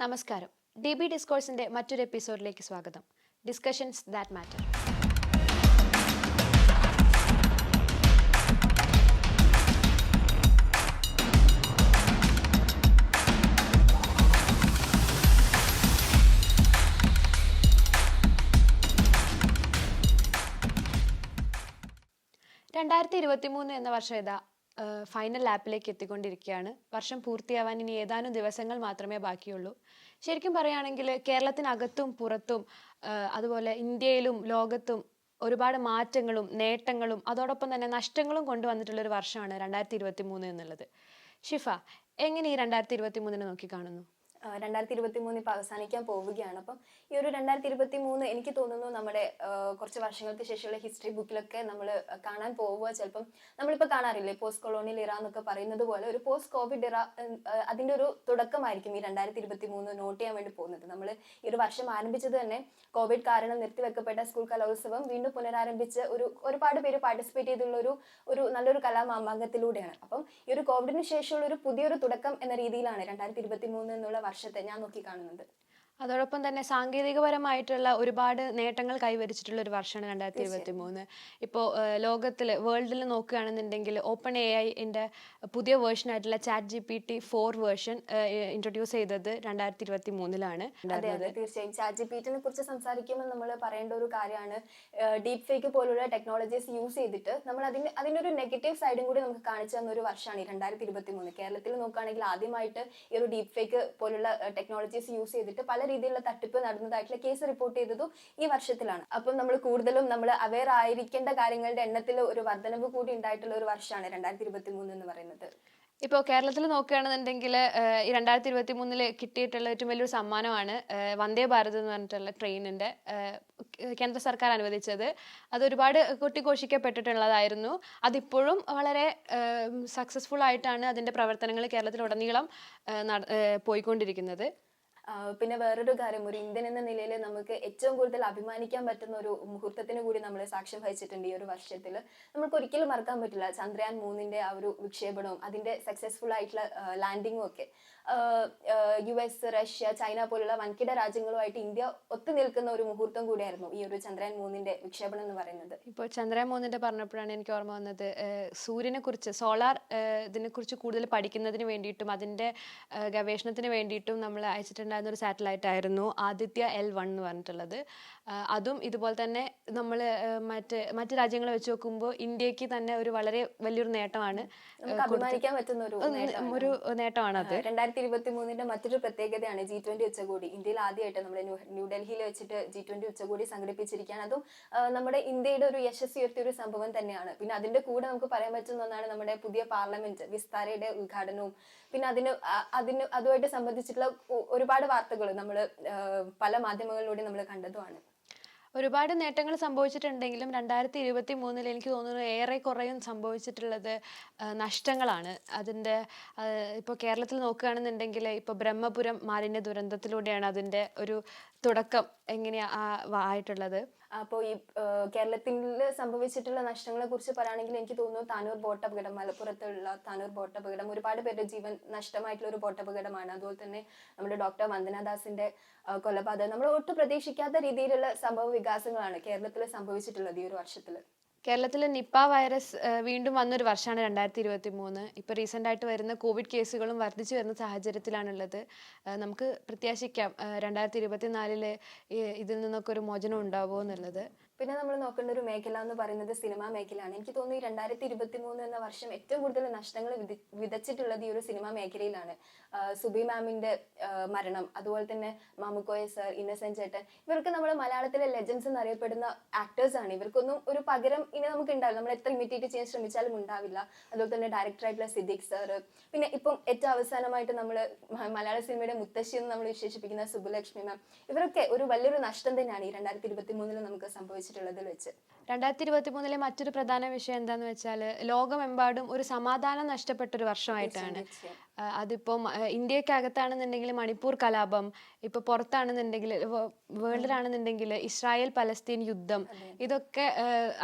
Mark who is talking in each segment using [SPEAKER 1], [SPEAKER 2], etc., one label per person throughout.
[SPEAKER 1] നമസ്കാരം. DB ഡിസ്കോഴ്സിന്റെ മറ്റൊരു എപ്പിസോഡിലേക്ക് സ്വാഗതം. Discussions that matter. എന്ന വർഷം ഫൈനൽ ലാപ്പിലേക്ക് എത്തിക്കൊണ്ടിരിക്കുകയാണ്. വർഷം പൂർത്തിയാവാൻ ഇനി ഏതാനും ദിവസങ്ങൾ മാത്രമേ ബാക്കിയുള്ളൂ. ശരിക്കും പറയുകയാണെങ്കിൽ കേരളത്തിനകത്തും പുറത്തും അതുപോലെ ഇന്ത്യയിലും ലോകത്തും ഒരുപാട് മാറ്റങ്ങളും നേട്ടങ്ങളും അതോടൊപ്പം തന്നെ നഷ്ടങ്ങളും കൊണ്ടുവന്നിട്ടുള്ളൊരു വർഷമാണ് 2023 എന്നുള്ളത്. ഷിഫ, എങ്ങനെ ഈ 2023 നോക്കിക്കാണുന്നു?
[SPEAKER 2] 2023 ഇപ്പോൾ അവസാനിക്കാൻ പോവുകയാണ്. അപ്പം ഈ ഒരു 2023 എനിക്ക് തോന്നുന്നു നമ്മുടെ കുറച്ച് വർഷങ്ങൾക്ക് ശേഷമുള്ള ഹിസ്റ്ററി ബുക്കിലൊക്കെ നമ്മൾ കാണാൻ പോവുക. ചിലപ്പം നമ്മളിപ്പോൾ കാണാറില്ലേ പോസ്റ്റ് കൊളോണിയൽ ഇറ എന്നൊക്കെ പറയുന്നത് പോലെ ഒരു പോസ്റ്റ് കോവിഡ് ഇറ, അതിൻ്റെ ഒരു തുടക്കമായിരിക്കും ഈ 2023 നോട്ട് ചെയ്യാൻ വേണ്ടി പോകുന്നത്. നമ്മൾ ഈ ഒരു വർഷം ആരംഭിച്ചത് തന്നെ കോവിഡ് കാരണം നിർത്തിവെക്കപ്പെട്ട സ്കൂൾ കലോത്സവം വീണ്ടും പുനരാരംഭിച്ച് ഒരുപാട് പേര് പാർട്ടിസിപ്പേറ്റ് ചെയ്തുള്ള ഒരു നല്ലൊരു കലാമാമാങ്കത്തിലൂടെയാണ്. അപ്പം ഈ ഒരു കോവിഡിന് ശേഷമുള്ള ഒരു പുതിയൊരു തുടക്കം എന്ന രീതിയിലാണ് 2023 എന്നുള്ള വർഷത്തെ ഞാൻ നോക്കി കാണുന്നത്.
[SPEAKER 1] അതോടൊപ്പം തന്നെ സാങ്കേതികപരമായിട്ടുള്ള ഒരുപാട് നേട്ടങ്ങൾ കൈവരിച്ചിട്ടുള്ള ഒരു വർഷമാണ് 2023. ഇപ്പോൾ ലോകത്തിൽ വേൾഡിൽ നോക്കുകയാണെന്നുണ്ടെങ്കിൽ ഓപ്പൺ AI പുതിയ വേർഷൻ ആയിട്ടുള്ള ChatGPT-4 വേർഷൻ ഇൻട്രൊഡ്യൂസ് ചെയ്തത് 2023
[SPEAKER 2] അതെ, തീർച്ചയായും ChatGPT-നെ കുറിച്ച് സംസാരിക്കുമ്പോൾ നമ്മൾ പറയേണ്ട ഒരു കാര്യമാണ് ഡീപ് ഫേക്ക് പോലുള്ള ടെക്നോളജീസ് യൂസ് ചെയ്തിട്ട് നമ്മൾ അതിൻ്റെ ഒരു നെഗറ്റീവ് സൈഡും കൂടി നമുക്ക് കാണിച്ചു തന്ന ഒരു വർഷമാണ് 2023. കേരളത്തിൽ നോക്കുകയാണെങ്കിൽ ആദ്യമായിട്ട് ഈ ഒരു ഡീപ് ഫേക്ക് പോലുള്ള ടെക്നോളജീസ് യൂസ് ചെയ്തിട്ട് പല രീതിയിലുള്ള തട്ടിപ്പ് നടന്നതായിട്ടുള്ള കേസ് റിപ്പോർട്ട് ചെയ്തതും ഈ വർഷത്തിലാണ്. അപ്പം നമ്മൾ കൂടുതലും നമ്മൾ അവെയർ ആയിരിക്കേണ്ട കാര്യങ്ങളുടെ എണ്ണത്തിൽ ഒരു വർധനവ് കൂടി ഉണ്ടായിട്ടുള്ള ഒരു വർഷമാണ് 2023 എന്ന് പറയുന്നത്.
[SPEAKER 1] ഇപ്പോൾ കേരളത്തിൽ നോക്കുകയാണെന്നുണ്ടെങ്കിൽ ഈ 2023 കിട്ടിയിട്ടുള്ള ഏറ്റവും വലിയൊരു സമ്മാനമാണ് വന്ദേ ഭാരത് എന്ന് പറഞ്ഞിട്ടുള്ള ട്രെയിനിൻ്റെ കേന്ദ്ര സർക്കാർ അനുവദിച്ചത്. അത് ഒരുപാട് കൊട്ടിഘോഷിക്കപ്പെട്ടിട്ടുള്ളതായിരുന്നു. അതിപ്പോഴും വളരെ സക്സസ്ഫുൾ ആയിട്ടാണ് അതിൻ്റെ പ്രവർത്തനങ്ങൾ കേരളത്തിലുടനീളം പോയിക്കൊണ്ടിരിക്കുന്നത്.
[SPEAKER 2] പിന്നെ വേറൊരു കാര്യം, ഒരു ഇന്ത്യൻ എന്ന നിലയിൽ നമുക്ക് ഏറ്റവും കൂടുതൽ അഭിമാനിക്കാൻ പറ്റുന്ന ഒരു മുഹൂർത്തത്തിന് കൂടി നമ്മൾ സാക്ഷ്യം വഹിച്ചിട്ടുണ്ട് ഈ ഒരു വർഷത്തിൽ. നമുക്ക് ഒരിക്കലും മറക്കാൻ പറ്റില്ല ചന്ദ്രയാൻ 3 ആ ഒരു വിക്ഷേപണവും അതിന്റെ സക്സസ്ഫുൾ ആയിട്ടുള്ള ലാൻഡിങ്ങും ഒക്കെ. US, റഷ്യ, ചൈന പോലുള്ള വൻകിട രാജ്യങ്ങളുമായിട്ട് ഇന്ത്യ ഒത്തുനിൽക്കുന്ന ഒരു മുഹൂർത്തം കൂടിയായിരുന്നു ഈ ഒരു ചന്ദ്രയാൻ 3 വിക്ഷേപണം എന്ന് പറയുന്നത്.
[SPEAKER 1] ഇപ്പോൾ ചന്ദ്രയാൻ 3 പറഞ്ഞപ്പോഴാണ് എനിക്ക് ഓർമ്മ വന്നത് സൂര്യനെ കുറിച്ച്, സോളാർ ഇതിനെക്കുറിച്ച് കൂടുതൽ പഠിക്കുന്നതിന് വേണ്ടിയിട്ടും അതിൻ്റെ ഗവേഷണത്തിന് വേണ്ടിയിട്ടും നമ്മൾ അയച്ചിട്ടുണ്ടായിരുന്ന ഒരു സാറ്റലൈറ്റ് ആയിരുന്നു ആദിത്യ L1 എന്ന് പറഞ്ഞിട്ടുള്ളത്. അതും ഇതുപോലെ തന്നെ നമ്മൾ മറ്റ് രാജ്യങ്ങളെ വെച്ച് നോക്കുമ്പോൾ ഇന്ത്യക്ക് തന്നെ ഒരു വളരെ വലിയൊരു നേട്ടമാണ്,
[SPEAKER 2] അഭിമാനിക്കാൻ പറ്റുന്ന
[SPEAKER 1] ഒരു നേട്ടമാണ് അത്.
[SPEAKER 2] 2023 മറ്റൊരു പ്രത്യേകതയാണ് G20 ഉച്ചകോടി. ഇന്ത്യയിൽ ആദ്യമായിട്ട് നമ്മൾ ന്യൂഡൽഹിയിൽ വെച്ചിട്ട് G20 ഉച്ചകോടി സംഘടിപ്പിച്ചിരിക്കുകയാണ്. അതും നമ്മുടെ ഇന്ത്യയുടെ ഒരു യശസ് ഉയർത്തിയ ഒരു സംഭവം തന്നെയാണ്. പിന്നെ അതിന്റെ കൂടെ നമുക്ക് പറയാൻ പറ്റുന്ന ഒന്നാണ് നമ്മുടെ പുതിയ പാർലമെന്റ് വിസ്താരയുടെ ഉദ്ഘാടനവും. പിന്നെ അതുമായിട്ട് സംബന്ധിച്ചിട്ടുള്ള ഒരുപാട് വാർത്തകൾ നമ്മൾ പല മാധ്യമങ്ങളിലൂടെ നമ്മൾ കണ്ടതുമാണ്.
[SPEAKER 1] ഒരുപാട് നേട്ടങ്ങൾ സംഭവിച്ചിട്ടുണ്ടെങ്കിലും 2023 എനിക്ക് തോന്നുന്നു ഏറെ കുറയും സംഭവിച്ചിട്ടുള്ളത് നഷ്ടങ്ങളാണ്. അതിൻ്റെ ഇപ്പോൾ കേരളത്തിൽ നോക്കുകയാണെന്നുണ്ടെങ്കിൽ ഇപ്പോൾ ബ്രഹ്മപുരം മാലിന്യ ദുരന്തത്തിലൂടെയാണ് അതിൻ്റെ ഒരു തുടക്കം ആയിട്ടുള്ളത്.
[SPEAKER 2] അപ്പോൾ ഈ കേരളത്തിൽ സംഭവിച്ചിട്ടുള്ള നഷ്ടങ്ങളെ കുറിച്ച് പറയുകയാണെങ്കിൽ എനിക്ക് തോന്നുന്നു താനൂർ ബോട്ട് അപകടം, മലപ്പുറത്തുള്ള താനൂർ ബോട്ട് അപകടം ഒരുപാട് പേരുടെ ജീവൻ നഷ്ടമായിട്ടുള്ള ഒരു ബോട്ട് അപകടമാണ്. അതുപോലെ തന്നെ നമ്മുടെ ഡോക്ടർ വന്ദനാദാസിന്റെ കൊലപാതകം, നമ്മൾ ഒട്ടും പ്രതീക്ഷിക്കാത്ത രീതിയിലുള്ള സംഭവ വികാസങ്ങളാണ് കേരളത്തിൽ സംഭവിച്ചിട്ടുള്ളത് ഈ ഒരു വർഷത്തിൽ.
[SPEAKER 1] കേരളത്തിൽ നിപ്പ വൈറസ് വീണ്ടും വന്നൊരു വർഷമാണ് 2023. ഇപ്പോൾ റീസെൻ്റ് ആയിട്ട് വരുന്ന കോവിഡ് കേസുകളും വർദ്ധിച്ചു വരുന്ന സാഹചര്യത്തിലാണുള്ളത്. നമുക്ക് പ്രത്യാശിക്കാം 2024 ഇതിൽ നിന്നൊക്കെ ഒരു മോചനം ഉണ്ടാവുമോ എന്നുള്ളത്.
[SPEAKER 2] പിന്നെ നമ്മൾ നോക്കേണ്ട ഒരു മേഖല എന്ന് പറയുന്നത് സിനിമാ മേഖലയാണ്. എനിക്ക് തോന്നുന്നു 2023 എന്ന വർഷം ഏറ്റവും കൂടുതൽ നഷ്ടങ്ങൾ വിതച്ചിട്ടുള്ളത് ഈ ഒരു സിനിമാ മേഖലയിലാണ്. സുബി മാമിന്റെ മരണം, അതുപോലെ തന്നെ മാമുക്കോയ സർ, ഇന്നസെന്റ് ചേട്ടൻ, ഇവർക്ക് നമ്മൾ മലയാളത്തിലെ ലെജൻസ് എന്നറിയപ്പെടുന്ന ആക്ടേഴ്സ് ആണ്. ഇവർക്കൊന്നും ഒരു പകരം ഇനി നമുക്ക് ഉണ്ടാവില്ല. നമ്മൾ എത്ര ഇമിറ്റേറ്റ് ചെയ്യാൻ ശ്രമിച്ചാലും ഉണ്ടാവില്ല. അതുപോലെ തന്നെ ഡയറക്ടർ ആയിട്ടുള്ള സിദ്ദിഖ് സർ, പിന്നെ ഇപ്പം ഏറ്റവും അവസാനമായിട്ട് നമ്മൾ മലയാള സിനിമയുടെ മുത്തശ്ശി എന്ന് നമ്മൾ വിശേഷിപ്പിക്കുന്ന സുബുലക്ഷ്മി മാം, ഇവരൊക്കെ ഒരു വലിയൊരു നഷ്ടം തന്നെയാണ് ഈ 2023 നമുക്ക് സംഭവിച്ചത്.
[SPEAKER 1] 2023 മറ്റൊരു പ്രധാന വിഷയം എന്താന്ന് വെച്ചാൽ ലോകമെമ്പാടും ഒരു സമാധാനം നഷ്ടപ്പെട്ട ഒരു വർഷമായിട്ടാണ്. അതിപ്പം ഇന്ത്യക്കകത്താണെന്നുണ്ടെങ്കിൽ മണിപ്പൂർ കലാപം, ഇപ്പോൾ പുറത്താണെന്നുണ്ടെങ്കിൽ വേൾഡിലാണെന്നുണ്ടെങ്കിൽ ഇസ്രായേൽ പലസ്തീൻ യുദ്ധം, ഇതൊക്കെ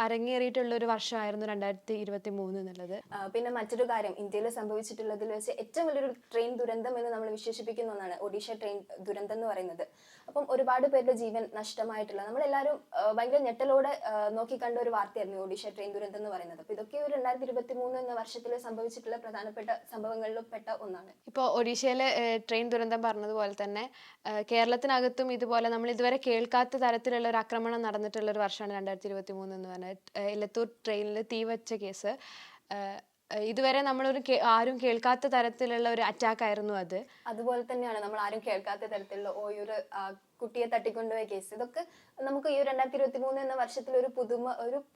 [SPEAKER 1] അരങ്ങേറിയിട്ടുള്ള ഒരു വർഷമായിരുന്നു 2023 എന്നുള്ളത്.
[SPEAKER 2] പിന്നെ മറ്റൊരു കാര്യം ഇന്ത്യയിൽ സംഭവിച്ചിട്ടുള്ളതിൽ വെച്ച് ഏറ്റവും വലിയൊരു ട്രെയിൻ ദുരന്തം എന്ന് നമ്മൾ വിശേഷിപ്പിക്കുന്ന ഒന്നാണ് ഒഡീഷ ട്രെയിൻ ദുരന്തം എന്ന് പറയുന്നത്. അപ്പം ഒരുപാട് പേരുടെ ജീവൻ നഷ്ടമായിട്ടുള്ള, നമ്മളെല്ലാവരും ഭയങ്കര ഞെട്ടലോടെ നോക്കിക്കണ്ട ഒരു വാർത്തയായിരുന്നു ഒഡീഷ ട്രെയിൻ ദുരന്തം എന്ന് പറയുന്നത്. അപ്പൊ ഇതൊക്കെ ഒരു 2023 എന്ന വർഷത്തിൽ സംഭവിച്ചിട്ടുള്ള പ്രധാനപ്പെട്ട സംഭവങ്ങളിലും പെട്ട ഒന്നാണ്.
[SPEAKER 1] ഇപ്പോൾ ഒഡീഷയിലെ ട്രെയിൻ ദുരന്തം പറഞ്ഞതുപോലെ തന്നെ കേരളത്തിനകത്തും ഇതുപോലെ നമ്മൾ ഇതുവരെ കേൾക്കാത്ത തരത്തിലുള്ള ഒരു ആക്രമണം നടന്നിട്ടുള്ള ഒരു വർഷമാണ് 2023 എന്ന് പറഞ്ഞത്. ഇലത്തൂർ ട്രെയിനിൽ തീവച്ച കേസ്, ഇതുവരെ നമ്മളൊരു ആരും കേൾക്കാത്ത തരത്തിലുള്ള ഒരു അറ്റാക്ക് ആയിരുന്നു അത്.
[SPEAKER 2] അതുപോലെ തന്നെയാണ് നമ്മൾ ആരും കേൾക്കാത്ത തരത്തിലുള്ള ഒരു കുട്ടിയെ തട്ടിക്കൊണ്ടുപോയ കേസ്. ഇതൊക്കെ നമുക്ക് ഈ 2023 എന്ന വർഷത്തിൽ ഒരു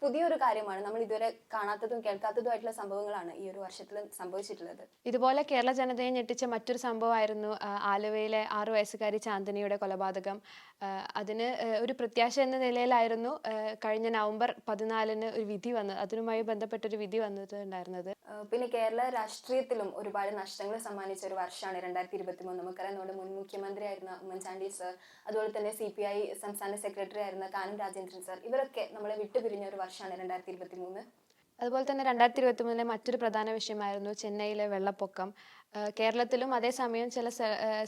[SPEAKER 2] പുതിയൊരു കാര്യമാണ്. നമ്മൾ ഇതുവരെ കാണാത്തതും കേൾക്കാത്തതുമായിട്ടുള്ള സംഭവങ്ങളാണ് ഈ ഒരു വർഷത്തിൽ സംഭവിച്ചിട്ടുള്ളത്.
[SPEAKER 1] ഇതുപോലെ കേരള ജനതയെ ഞെട്ടിച്ച മറ്റൊരു സംഭവമായിരുന്നു ആലുവയിലെ 6 വയസ്സുകാരി ചാന്ദിനിയുടെ കൊലപാതകം. അതിന് ഒരു പ്രത്യാശ എന്ന നിലയിലായിരുന്നു കഴിഞ്ഞ നവംബർ 14 ഒരു വിധി വന്നത്, അതുമായി ബന്ധപ്പെട്ടൊരു വിധി വന്നിട്ടുണ്ടായിരുന്നത്.
[SPEAKER 2] പിന്നെ കേരള രാഷ്ട്രീയത്തിലും ഒരുപാട് നഷ്ടങ്ങൾ സമ്മാനിച്ച ഒരു വർഷമാണ് 2023. നമുക്കറിയാം, നമ്മുടെ മുൻ മുഖ്യമന്ത്രി ആയിരുന്ന ഉമ്മൻചാണ്ടി സർ, അതുപോലെ തന്നെ CPI സംസ്ഥാന സെക്രട്ടറി ആയിരുന്ന കാനം രാജേന്ദ്രൻ സർ, ഇവരൊക്കെ നമ്മളെ വിട്ടുപിരിഞ്ഞ ഒരു വർഷമാണ് 2023.
[SPEAKER 1] അതുപോലെ തന്നെ 2023 മറ്റൊരു പ്രധാന വിഷയമായിരുന്നു ചെന്നൈയിലെ വെള്ളപ്പൊക്കം. കേരളത്തിലും അതേസമയം ചില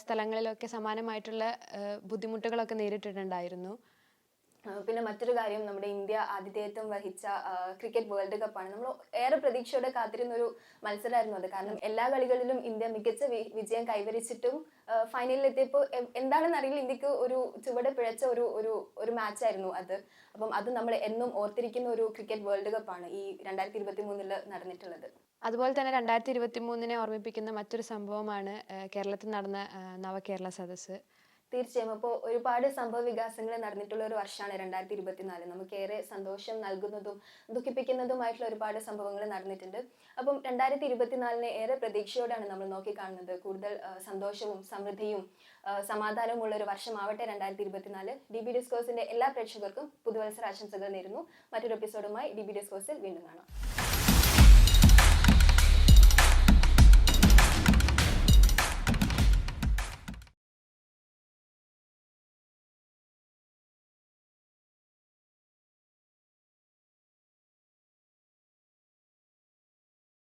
[SPEAKER 1] സ്ഥലങ്ങളിലൊക്കെ സമാനമായിട്ടുള്ള ബുദ്ധിമുട്ടുകളൊക്കെ നേരിട്ടിട്ടുണ്ടായിരുന്നു.
[SPEAKER 2] പിന്നെ മറ്റൊരു കാര്യം, നമ്മുടെ ഇന്ത്യ ആതിഥേയത്വം വഹിച്ച ക്രിക്കറ്റ് വേൾഡ് കപ്പാണ്. നമ്മൾ ഏറെ പ്രതീക്ഷയോടെ കാത്തിരുന്ന ഒരു മത്സരമായിരുന്നു അത്. കാരണം എല്ലാ കളികളിലും ഇന്ത്യ മികച്ച വിജയം കൈവരിച്ചിട്ടും ഫൈനലിൽ എത്തിയപ്പോൾ എന്താണെന്ന് അറിയില്ല, ഇന്ത്യക്ക് ഒരു ചുവടെ പിഴച്ച ഒരു മാച്ചായിരുന്നു അത്. അപ്പം അത് നമ്മൾ എന്നും ഓർത്തിരിക്കുന്ന ഒരു ക്രിക്കറ്റ് വേൾഡ് കപ്പാണ് ഈ 2023 നടന്നിട്ടുള്ളത്.
[SPEAKER 1] അതുപോലെ തന്നെ 2023 ഓർമ്മിപ്പിക്കുന്ന മറ്റൊരു സംഭവമാണ് കേരളത്തിൽ നടന്ന നവകേരള സദസ്സ്.
[SPEAKER 2] തീർച്ചയായും. അപ്പോൾ ഒരുപാട് സംഭവ വികാസങ്ങൾ നടന്നിട്ടുള്ള ഒരു വർഷമാണ് 2024. നമുക്കേറെ സന്തോഷം നൽകുന്നതും ദുഃഖിപ്പിക്കുന്നതുമായിട്ടുള്ള ഒരുപാട് സംഭവങ്ങൾ നടന്നിട്ടുണ്ട്. അപ്പം 2024 ഏറെ പ്രതീക്ഷയോടെയാണ് നമ്മൾ നോക്കിക്കാണുന്നത്. കൂടുതൽ സന്തോഷവും സമൃദ്ധിയും സമാധാനവും ഉള്ള ഒരു വർഷമാവട്ടെ 2024. DB ഡിസ്കോഴ്സിന്റെ എല്ലാ പ്രേക്ഷകർക്കും പുതുവത്സര ആശംസകൾ നേരുന്നു. മറ്റൊരു എപ്പിസോഡുമായി DB ഡിസ്കോഴ്സിൽ വീണ്ടും കാണാം.